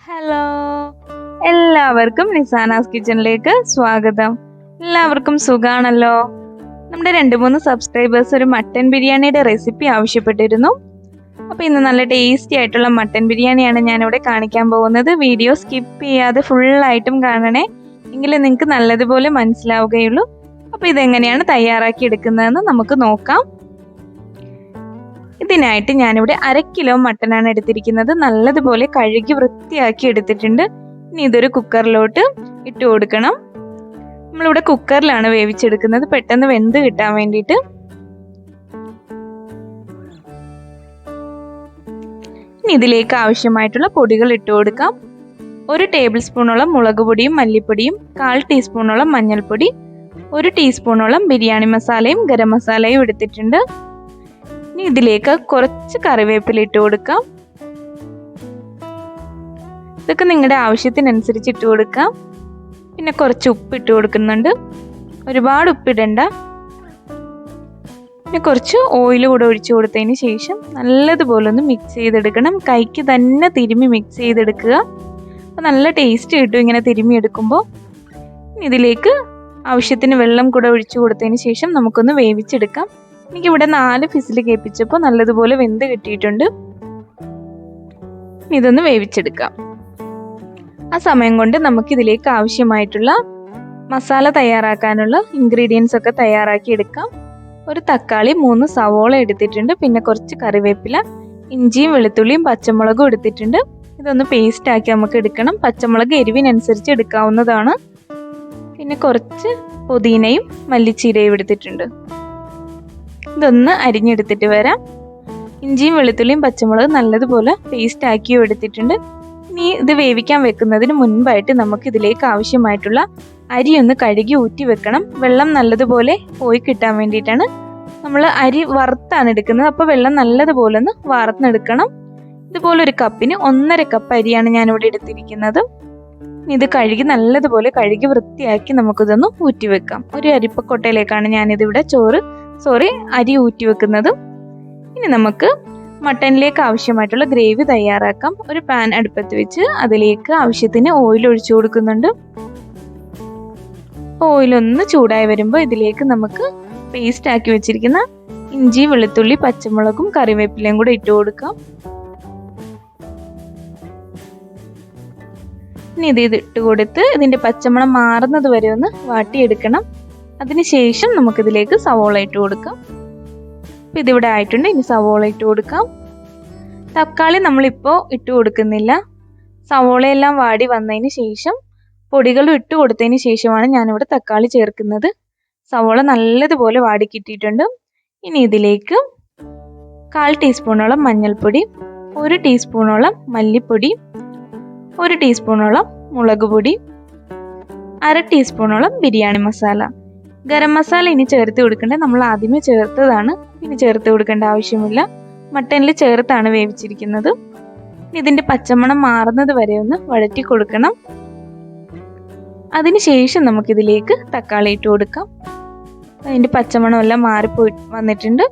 Hello, എല്ലാവർക്കും നിസാനാസ് കിച്ചണിലേക്ക് സ്വാഗതം. എല്ലാവർക്കും സുഖാണല്ലോ. നമ്മുടെ 2-3 സബ്സ്ക്രൈബേഴ്സ് ഒരു മട്ടൻ ബിരിയാണിയുടെ റെസിപ്പി ആവശ്യപ്പെട്ടിരുന്നു. അപ്പോൾ ഇന്ന് നല്ല ടേസ്റ്റി ആയിട്ടുള്ള മട്ടൻ ബിരിയാണിയാണ് ഞാനിവിടെ കാണിക്കാൻ പോകുന്നത്. വീഡിയോ സ്കിപ്പ് ചെയ്യാതെ ഫുള്ളായിട്ടും കാണണേ, എങ്കിലേ നിങ്ങൾക്ക് നല്ലതുപോലെ മനസ്സിലാവുകയുള്ളൂ. അപ്പോൾ ഇതെങ്ങനെയാണ് തയ്യാറാക്കി എടുക്കുന്നതെന്ന് നമുക്ക് നോക്കാം. ഇതിനായിട്ട് ഞാനിവിടെ 1/2 കിലോ മട്ടനാണ് എടുത്തിരിക്കുന്നത്. നല്ലതുപോലെ കഴുകി വൃത്തിയാക്കി എടുത്തിട്ടുണ്ട്. ഇനി ഇതൊരു കുക്കറിലോട്ട് ഇട്ട് കൊടുക്കണം. നമ്മളിവിടെ കുക്കറിലാണ് വേവിച്ചെടുക്കുന്നത്, പെട്ടെന്ന് വെന്ത് കിട്ടാൻ വേണ്ടിയിട്ട്. ഇനി ഇതിലേക്ക് ആവശ്യമായിട്ടുള്ള പൊടികൾ ഇട്ട് കൊടുക്കാം. 1 ടേബിൾ സ്പൂണോളം മുളക് പൊടിയും മല്ലിപ്പൊടിയും, 1/4 ടീസ്പൂണോളം മഞ്ഞൾപ്പൊടി, 1 ടീസ്പൂണോളം ബിരിയാണി മസാലയും ഗരം മസാലയും എടുത്തിട്ടുണ്ട്. ഇനി ഇതിലേക്ക് കുറച്ച് കറിവേപ്പില ഇട്ട് കൊടുക്കാം. ഇതൊക്കെ നിങ്ങളുടെ ആവശ്യത്തിനനുസരിച്ച് ഇട്ട് കൊടുക്കാം. പിന്നെ കുറച്ച് ഉപ്പ് ഇട്ട് കൊടുക്കുന്നുണ്ട്, ഒരുപാട് ഉപ്പിടണ്ട. പിന്നെ കുറച്ച് ഓയിൽ കൂടെ ഒഴിച്ചു കൊടുത്തതിന് ശേഷം നല്ലതുപോലെ ഒന്ന് മിക്സ് ചെയ്തെടുക്കണം. കൈക്ക് തന്നെ തിരുമ്മി മിക്സ് ചെയ്തെടുക്കുക. അപ്പോൾ നല്ല ടേസ്റ്റ് കിട്ടും ഇങ്ങനെ തിരുമ്മി എടുക്കുമ്പോൾ. ഇതിലേക്ക് ആവശ്യത്തിന് വെള്ളം കൂടെ ഒഴിച്ചു കൊടുത്തതിന് ശേഷം നമുക്കൊന്ന് വേവിച്ചെടുക്കാം. എനിക്കിവിടെ 4 വിസിൽ കേൾപ്പിച്ചപ്പോൾ നല്ലതുപോലെ വെന്ത് കിട്ടിയിട്ടുണ്ട്. ഇതൊന്ന് വേവിച്ചെടുക്കാം. ആ സമയം കൊണ്ട് നമുക്കിതിലേക്ക് ആവശ്യമായിട്ടുള്ള മസാല തയ്യാറാക്കാനുള്ള ഇൻഗ്രീഡിയൻസ് ഒക്കെ തയ്യാറാക്കി എടുക്കാം. 1 തക്കാളി, 3 സവോള എടുത്തിട്ടുണ്ട്. പിന്നെ കുറച്ച് കറിവേപ്പില, ഇഞ്ചിയും വെളുത്തുള്ളിയും പച്ചമുളകും എടുത്തിട്ടുണ്ട്. ഇതൊന്ന് പേസ്റ്റ് ആക്കി നമുക്ക് എടുക്കണം. പച്ചമുളക് എരിവിനനുസരിച്ച് എടുക്കാവുന്നതാണ്. പിന്നെ കുറച്ച് പുതിനയും മല്ലിച്ചീരയും എടുത്തിട്ടുണ്ട്. ഇതൊന്ന് അരിഞ്ഞെടുത്തിട്ട് വരാം. ഇഞ്ചിയും വെളുത്തുള്ളിയും പച്ചമുളകും നല്ലതുപോലെ പേസ്റ്റ് ആക്കിയും എടുത്തിട്ടുണ്ട്. ഇനി ഇത് വേവിക്കാൻ വെക്കുന്നതിന് മുൻപായിട്ട് നമുക്ക് ഇതിലേക്ക് ആവശ്യമായിട്ടുള്ള അരി ഒന്ന് കഴുകി ഊറ്റി വെക്കണം. വെള്ളം നല്ലതുപോലെ പോയി കിട്ടാൻ വേണ്ടിയിട്ടാണ്. നമ്മൾ അരി വറുത്താണ് എടുക്കുന്നത്, അപ്പോൾ വെള്ളം നല്ലതുപോലെ ഒന്ന് വാർന്നെടുക്കണം. ഇതുപോലെ ഒരു കപ്പിന് 1.5 കപ്പ് അരിയാണ് ഞാനിവിടെ എടുത്തിരിക്കുന്നത്. ഇത് കഴുകി നല്ലതുപോലെ കഴുകി വൃത്തിയാക്കി നമുക്കിതൊന്ന് ഊറ്റി വെക്കാം. ഒരു അരിപ്പക്കൊട്ടയിലേക്കാണ് ഞാനിതിവിടെ അരി ഊറ്റി വെക്കുന്നത്. ഇനി നമുക്ക് മട്ടനിലേക്ക് ആവശ്യമായിട്ടുള്ള ഗ്രേവി തയ്യാറാക്കാം. ഒരു പാൻ അടുപ്പത്ത് വെച്ച് അതിലേക്ക് ആവശ്യത്തിന് ഓയിൽ ഒഴിച്ചു കൊടുക്കുന്നുണ്ട്. ഓയിലൊന്ന് ചൂടായി വരുമ്പോൾ ഇതിലേക്ക് നമുക്ക് പേസ്റ്റ് ആക്കി വെച്ചിരിക്കുന്ന ഇഞ്ചി, വെളുത്തുള്ളി, പച്ചമുളകും കറിവേപ്പിലയും കൂടെ ഇട്ട് കൊടുക്കാം. ഇനി ഇത് ഇട്ട് കൊടുത്ത് ഇതിൻ്റെ പച്ചമണം മാറുന്നത് വരെ ഒന്ന് വാട്ടിയെടുക്കണം. അതിനുശേഷം നമുക്കിതിലേക്ക് സവോള ഇട്ട് കൊടുക്കാം. അപ്പോൾ ഇതിവിടെ ആയിട്ടുണ്ട്. ഇനി സവോള ഇട്ട് കൊടുക്കാം. തക്കാളി നമ്മളിപ്പോൾ ഇട്ട് കൊടുക്കുന്നില്ല. സവോളയെല്ലാം വാടി വന്നതിന് ശേഷം പൊടികളും ഇട്ട് കൊടുത്തതിന് ശേഷമാണ് ഞാനിവിടെ തക്കാളി ചേർക്കുന്നത്. സവോള നല്ലതുപോലെ വാടി കിട്ടിയിട്ടുണ്ട്. ഇനി ഇതിലേക്ക് 1/4 ടീസ്പൂണോളം മഞ്ഞൾപ്പൊടി, 1 ടീസ്പൂണോളം മല്ലിപ്പൊടി, 1 ടീസ്പൂണോളം മുളക് പൊടി, 1/2 ടീസ്പൂണോളം ബിരിയാണി മസാല. ഗരം മസാല ഇനി ചേർത്ത് കൊടുക്കേണ്ടത് നമ്മൾ ആദ്യമേ ചേർത്തതാണ്, ഇനി ചേർത്ത് കൊടുക്കേണ്ട ആവശ്യമില്ല. മട്ടനിൽ ചേർത്താണ് വേവിച്ചിരിക്കുന്നത്. ഇതിൻ്റെ പച്ചമണം മാറുന്നത് വരെ ഒന്ന് വഴറ്റി കൊടുക്കണം. അതിനുശേഷം നമുക്കിതിലേക്ക് തക്കാളി ഇട്ട് കൊടുക്കാം. അതിൻ്റെ പച്ചമണമെല്ലാം മാറിപ്പോയി വന്നിട്ടുണ്ട്.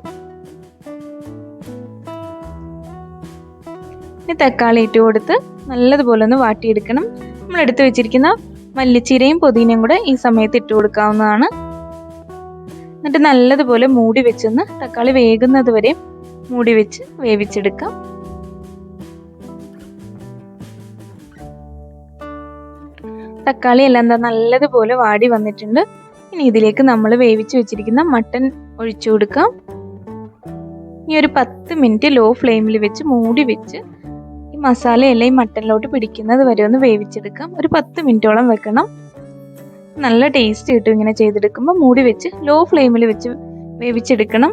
ഇനി തക്കാളി ഇട്ട് കൊടുത്ത് നല്ലതുപോലെ ഒന്ന് വാട്ടിയെടുക്കണം. നമ്മൾ എടുത്ത് വെച്ചിരിക്കുന്ന മല്ലിച്ചീരയും പുതിനയും കൂടെ ഈ സമയത്ത് ഇട്ട് കൊടുക്കാവുന്നതാണ്. എന്നിട്ട് നല്ലതുപോലെ മൂടി വെച്ചൊന്ന് തക്കാളി വേകുന്നത് വരെ മൂടി വെച്ച് വേവിച്ചെടുക്കാം. തക്കാളി എല്ലാം നല്ലതുപോലെ വാടി വന്നിട്ടുണ്ട്. ഇനി ഇതിലേക്ക് നമ്മൾ വേവിച്ച് വെച്ചിരിക്കുന്ന മട്ടൻ ഒഴിച്ചു കൊടുക്കാം. ഇനി ഒരു 10 മിനിറ്റ് ലോ ഫ്ലെയിമിൽ വെച്ച് മൂടി വെച്ച് ഈ മസാലയെല്ലാം ഈ മട്ടനിലോട്ട് പിടിക്കുന്നത് വരെ ഒന്ന് വേവിച്ചെടുക്കാം. ഒരു 10 മിനിറ്റോളം വെക്കണം. നല്ല ടേസ്റ്റ് കിട്ടും ഇങ്ങനെ ചെയ്തെടുക്കുമ്പോൾ. മൂടി വെച്ച് ലോ ഫ്ലെയിമിൽ വെച്ച് വേവിച്ചെടുക്കണം.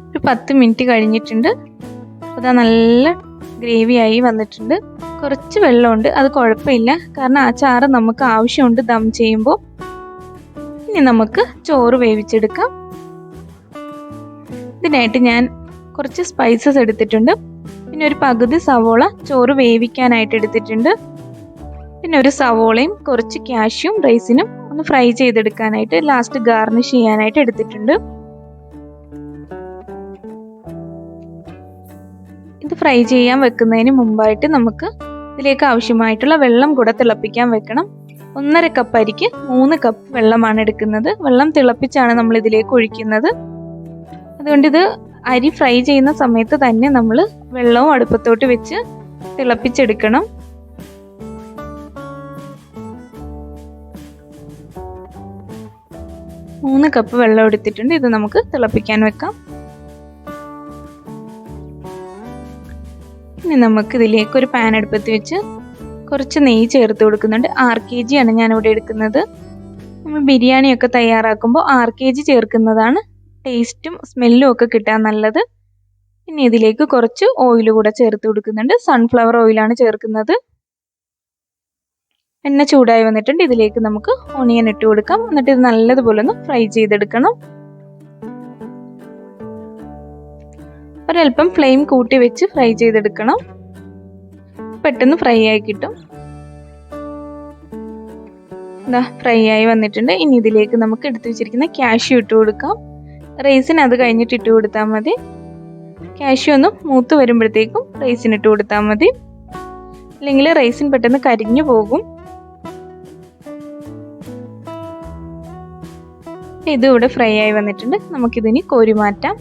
ഒരു 10 മിനിറ്റ് കഴിഞ്ഞിട്ടുണ്ട്. അതാ നല്ല ഗ്രേവിയായി വന്നിട്ടുണ്ട്. കുറച്ച് വെള്ളമുണ്ട്, അത് കുഴപ്പമില്ല, കാരണം ആ ചാറ് നമുക്ക് ആവശ്യമുണ്ട് ദം ചെയ്യുമ്പോൾ. ഇനി നമുക്ക് ചോറ് വേവിച്ചെടുക്കാം. ഇതിനായിട്ട് ഞാൻ കുറച്ച് സ്പൈസസ് എടുത്തിട്ടുണ്ട്. പിന്നെ ഒരു പകുതി സവോള ചോറ് വേവിക്കാനായിട്ട് എടുത്തിട്ടുണ്ട്. പിന്നെ ഒരു സവോളയും കുറച്ച് കാഷ്യൂം റൈസിനും ഒന്ന് ഫ്രൈ ചെയ്തെടുക്കാനായിട്ട് ലാസ്റ്റ് ഗാർണിഷ് ചെയ്യാനായിട്ട് എടുത്തിട്ടുണ്ട്. ഇത് ഫ്രൈ ചെയ്യാൻ വെക്കുന്നതിന് മുമ്പായിട്ട് നമുക്ക് ഇതിലേക്ക് ആവശ്യമായിട്ടുള്ള വെള്ളം കൂടെ തിളപ്പിക്കാൻ വെക്കണം. 1.5 കപ്പ് അരിക്ക് 3 കപ്പ് വെള്ളമാണ് എടുക്കുന്നത്. വെള്ളം തിളപ്പിച്ചാണ് നമ്മൾ ഇതിലേക്ക് ഒഴിക്കുന്നത്. അതുകൊണ്ട് ഇത് അരി ഫ്രൈ ചെയ്യുന്ന സമയത്ത് തന്നെ നമ്മൾ വെള്ളവും അടുപ്പത്തോട്ട് വെച്ച് തിളപ്പിച്ചെടുക്കണം. മൂന്ന് കപ്പ് വെള്ളം എടുത്തിട്ടുണ്ട്. ഇത് നമുക്ക് തിളപ്പിക്കാൻ വെക്കാം. ഇനി നമുക്ക് ഇതിലേക്ക് ഒരു പാൻ അടുപ്പത്ത് വെച്ച് കുറച്ച് നെയ്യ് ചേർത്ത് കൊടുക്കുന്നുണ്ട്. 6 kg ആണ് ഞാനിവിടെ എടുക്കുന്നത്. നമ്മൾ ബിരിയാണിയൊക്കെ തയ്യാറാക്കുമ്പോൾ 6 kg ചേർക്കുന്നതാണ് ടേസ്റ്റും സ്മെല്ലും ഒക്കെ കിട്ടാൻ നല്ലത്. ഇനി ഇതിലേക്ക് കുറച്ച് ഓയിൽ കൂടെ ചേർത്ത് കൊടുക്കുന്നുണ്ട്. സൺഫ്ലവർ ഓയിലാണ് ചേർക്കുന്നത്. എണ്ണ ചൂടായി വന്നിട്ടുണ്ട്. ഇതിലേക്ക് നമുക്ക് ഓണിയൻ ഇട്ട് കൊടുക്കാം. എന്നിട്ട് ഇത് നല്ലതുപോലെ ഒന്ന് ഫ്രൈ ചെയ്തെടുക്കണം. ഒരൽപ്പം ഫ്ലെയിം കൂട്ടി വെച്ച് ഫ്രൈ ചെയ്തെടുക്കണം. പെട്ടെന്ന് ഫ്രൈ ആയി കിട്ടും. ഫ്രൈ ആയി വന്നിട്ടുണ്ട്. ഇനി ഇതിലേക്ക് നമുക്ക് എടുത്തു വെച്ചിരിക്കുന്ന കാഷ്യൂ ഇട്ട് കൊടുക്കാം. റൈസിന് അത് കഴിഞ്ഞിട്ട് ഇട്ട് കൊടുത്താൽ മതി. കാഷ്യൂ ഒന്ന് മൂത്ത് വരുമ്പോഴത്തേക്കും റൈസിന് ഇട്ട് കൊടുത്താൽ മതി. അല്ലെങ്കിൽ റൈസിന് പെട്ടെന്ന് കരിഞ്ഞു പോകും. ഇത് ഇവിടെ ഫ്രൈ ആയി വന്നിട്ടുണ്ട്. നമുക്കിതിനി കോരി മാറ്റാം.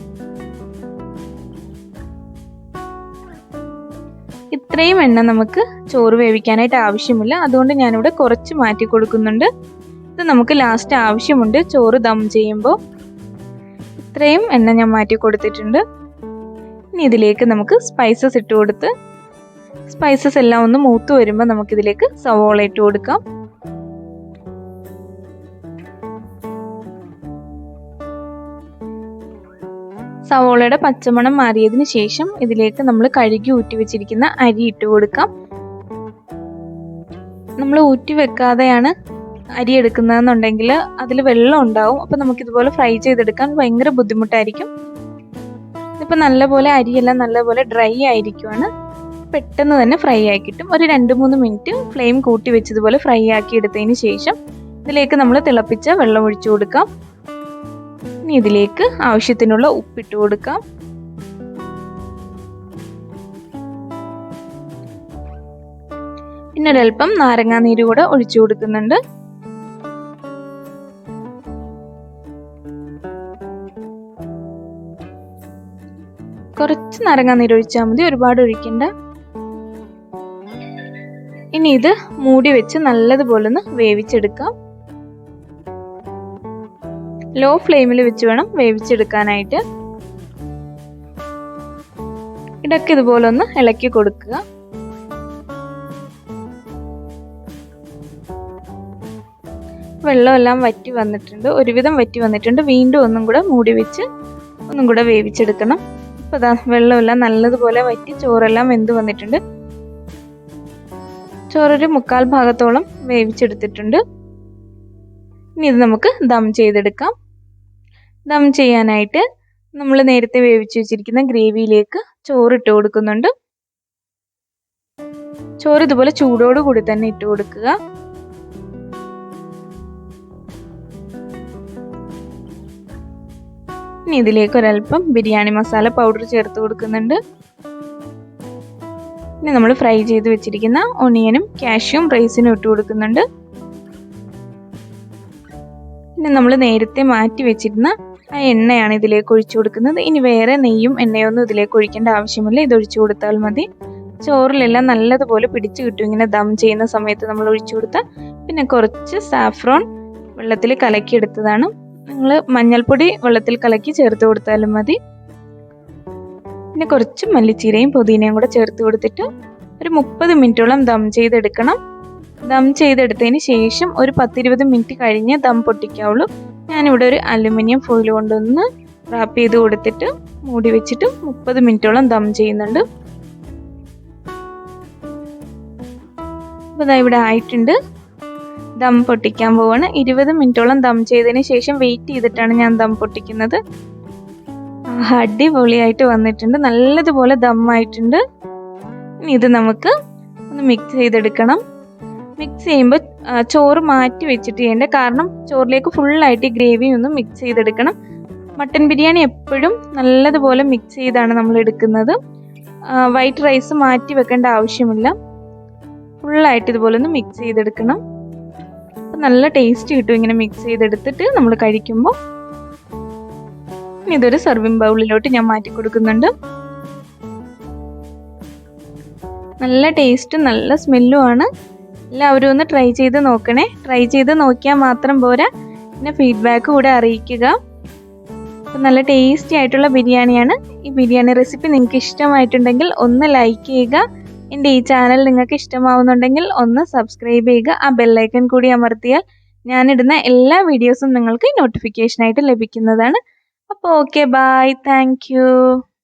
ഇത്രയും എണ്ണ നമുക്ക് ചോറ് വേവിക്കാനായിട്ട് ആവശ്യമില്ല. അതുകൊണ്ട് ഞാനിവിടെ കുറച്ച് മാറ്റി കൊടുക്കുന്നുണ്ട്. ഇത് നമുക്ക് ലാസ്റ്റ് ആവശ്യമുണ്ട് ചോറ് ദം ചെയ്യുമ്പോൾ. ഇത്രയും എണ്ണ ഞാൻ മാറ്റി കൊടുത്തിട്ടുണ്ട്. ഇനി ഇതിലേക്ക് നമുക്ക് സ്പൈസസ് ഇട്ട് കൊടുത്ത് സ്പൈസസ് എല്ലാം ഒന്ന് മൂത്ത് വരുമ്പോൾ നമുക്കിതിലേക്ക് സവോള ഇട്ട് കൊടുക്കാം. സവോളയുടെ പച്ചമണം മാറിയതിന് ശേഷം ഇതിലേക്ക് നമ്മൾ കഴുകി ഊറ്റി വെച്ചിരിക്കുന്ന അരി ഇട്ട് കൊടുക്കാം. നമ്മൾ ഊറ്റി വെക്കാതെയാണ് അരി എടുക്കുന്നതെന്നുണ്ടെങ്കിൽ അതിൽ വെള്ളം ഉണ്ടാവും. അപ്പം നമുക്കിതുപോലെ ഫ്രൈ ചെയ്തെടുക്കാൻ ഭയങ്കര ബുദ്ധിമുട്ടായിരിക്കും. ഇപ്പം നല്ലപോലെ അരിയെല്ലാം നല്ലപോലെ ഡ്രൈ ആയിരിക്കുവാണ്. പെട്ടെന്ന് തന്നെ ഫ്രൈ ആയി കിട്ടും. ഒരു 2-3 മിനിറ്റ് ഫ്ലെയിം കൂട്ടി വെച്ചതുപോലെ ഫ്രൈ ആക്കി എടുത്തതിന് ശേഷം ഇതിലേക്ക് നമ്മൾ തിളപ്പിച്ച വെള്ളം ഒഴിച്ചു കൊടുക്കാം. ഇനി ഇതിലേക്ക് ആവശ്യത്തിനുള്ള ഉപ്പിട്ട് കൊടുക്കാം. പിന്നെ ഒരൽപ്പം നാരങ്ങാനീര് കൂടെ ഒഴിച്ചു കൊടുക്കുന്നുണ്ട്. കുറച്ച് നാരങ്ങാനീര് ഒഴിച്ചാൽ മതി, ഒരുപാട് ഒഴിക്കണ്ട. ഇനി ഇത് മൂടി വെച്ച് നല്ലതുപോലെ ഒന്ന് വേവിച്ചെടുക്കാം. ലോ ഫ്ലെയിമിൽ വെച്ച് വേണം വേവിച്ചെടുക്കാനായിട്ട്. ഇടയ്ക്ക് ഇതുപോലെ ഒന്ന് ഇളക്കി കൊടുക്കുക. വെള്ളമെല്ലാം വറ്റി വന്നിട്ടുണ്ട്, ഒരുവിധം വറ്റി വന്നിട്ടുണ്ട്. വീണ്ടും ഒന്നും കൂടെ മൂടി വെച്ച് ഒന്നും കൂടെ വേവിച്ചെടുക്കണം. അപ്പോൾ ഇതാ വെള്ളമെല്ലാം നല്ലതുപോലെ വറ്റി ചോറെല്ലാം വെന്ത് വന്നിട്ടുണ്ട്. ചോറൊരു 1/4 ഭാഗത്തോളം വേവിച്ചെടുത്തിട്ടുണ്ട്. ഇനി ഇത് നമുക്ക് ദം ചെയ്തെടുക്കാം. ദം ചെയ്യാനായിട്ട് നമ്മൾ നേരത്തെ വേവിച്ച് വെച്ചിരിക്കുന്ന ഗ്രേവിയിലേക്ക് ചോറിട്ട് കൊടുക്കുന്നുണ്ട്. ചോറ് ഇതുപോലെ ചൂടോടുകൂടി തന്നെ ഇട്ട് കൊടുക്കുക. ഇനി ഇതിലേക്ക് ഒരൽപ്പം ബിരിയാണി മസാല പൗഡർ ചേർത്ത് കൊടുക്കുന്നുണ്ട്. ഇനി നമ്മൾ ഫ്രൈ ചെയ്ത് വെച്ചിരിക്കുന്ന ഒണിയനും കാഷ്യൂം റൈസിനും ഇട്ട് കൊടുക്കുന്നുണ്ട്. പിന്നെ നമ്മൾ നേരത്തെ മാറ്റി വെച്ചിരുന്ന ആ എണ്ണയാണ് ഇതിലേക്ക് ഒഴിച്ചു കൊടുക്കുന്നത്. ഇനി വേറെ നെയ്യും എണ്ണയൊന്നും ഇതിലേക്ക് ഒഴിക്കേണ്ട ആവശ്യമില്ല. ഇത് ഒഴിച്ചു കൊടുത്താൽ മതി. ചോറിലെല്ലാം നല്ലതുപോലെ പിടിച്ചു കിട്ടും ഇങ്ങനെ ദം ചെയ്യുന്ന സമയത്ത് നമ്മൾ ഒഴിച്ചു കൊടുത്താൽ. പിന്നെ കുറച്ച് സാഫ്രോൺ വെള്ളത്തിൽ കലക്കിയെടുത്തതാണ്. നിങ്ങൾ മഞ്ഞൾപ്പൊടി വെള്ളത്തിൽ കലക്കി ചേർത്ത് കൊടുത്താലും മതി. പിന്നെ കുറച്ച് മല്ലിച്ചീരയും പുതിനയും കൂടെ ചേർത്ത് കൊടുത്തിട്ട് ഒരു 30 മിനിറ്റോളം ദം ചെയ്തെടുക്കണം. ദം ചെയ്തെടുത്തതിന് ശേഷം ഒരു 10-20 മിനിറ്റ് കഴിഞ്ഞ് ദം പൊട്ടിക്കാവുള്ളൂ. ഞാനിവിടെ ഒരു അലുമിനിയം ഫോയിൽ കൊണ്ടൊന്ന് റാപ്പ് ചെയ്ത് കൊടുത്തിട്ട് മൂടി വെച്ചിട്ട് 30 മിനിറ്റോളം ദം ചെയ്യുന്നുണ്ട്. അപ്പോൾ ഇതാ ഇവിടെ ആയിട്ടുണ്ട്. ദം പൊട്ടിക്കാൻ പോവാണ്. 20 മിനിറ്റോളം ദം ചെയ്തതിന് ശേഷം വെയിറ്റ് ചെയ്തിട്ടാണ് ഞാൻ ദം പൊട്ടിക്കുന്നത്. അടിപൊളിയായിട്ട് വന്നിട്ടുണ്ട്. നല്ലതുപോലെ ദം ആയിട്ടുണ്ട്. ഇനി ഇത് നമുക്ക് ഒന്ന് മിക്സ് ചെയ്തെടുക്കണം. മിക്സ് ചെയ്യുമ്പോൾ ചോറ് മാറ്റി വെച്ചിട്ട് ചെയ്യേണ്ട. കാരണം ചോറിലേക്ക് ഫുള്ളായിട്ട് ഗ്രേവി ഒന്ന് മിക്സ് ചെയ്തെടുക്കണം. മട്ടൻ ബിരിയാണി എപ്പോഴും നല്ലതുപോലെ മിക്സ് ചെയ്താണ് നമ്മൾ എടുക്കുന്നത്. വൈറ്റ് റൈസ് മാറ്റി വെക്കേണ്ട ആവശ്യമില്ല. ഫുള്ളായിട്ട് ഇതുപോലെ ഒന്ന് മിക്സ് ചെയ്തെടുക്കണം. അപ്പം നല്ല ടേസ്റ്റ് കിട്ടും ഇങ്ങനെ മിക്സ് ചെയ്തെടുത്തിട്ട് നമ്മൾ കഴിക്കുമ്പോൾ. ഇതൊരു സർവിങ് ബൗളിലോട്ട് ഞാൻ മാറ്റി കൊടുക്കുന്നുണ്ട്. നല്ല ടേസ്റ്റും നല്ല സ്മെല്ലും ആണ്. എല്ലാവരും ഒന്ന് ട്രൈ ചെയ്ത് നോക്കണേ. ട്രൈ ചെയ്ത് നോക്കിയാൽ മാത്രം പോരാ, പിന്നെ ഫീഡ്ബാക്ക് കൂടെ അറിയിക്കുക. അപ്പം നല്ല ടേസ്റ്റി ആയിട്ടുള്ള ബിരിയാണിയാണ്. ഈ ബിരിയാണി റെസിപ്പി നിങ്ങൾക്ക് ഇഷ്ടമായിട്ടുണ്ടെങ്കിൽ ഒന്ന് ലൈക്ക് ചെയ്യുക. എൻ്റെ ഈ ചാനൽ നിങ്ങൾക്ക് ഇഷ്ടമാവുന്നുണ്ടെങ്കിൽ ഒന്ന് സബ്സ്ക്രൈബ് ചെയ്യുക. ആ ബെല്ലൈക്കൺ കൂടി അമർത്തിയാൽ ഞാനിടുന്ന എല്ലാ വീഡിയോസും നിങ്ങൾക്ക് നോട്ടിഫിക്കേഷനായിട്ട് ലഭിക്കുന്നതാണ്. അപ്പോൾ ഓക്കെ, ബൈ, താങ്ക് യു.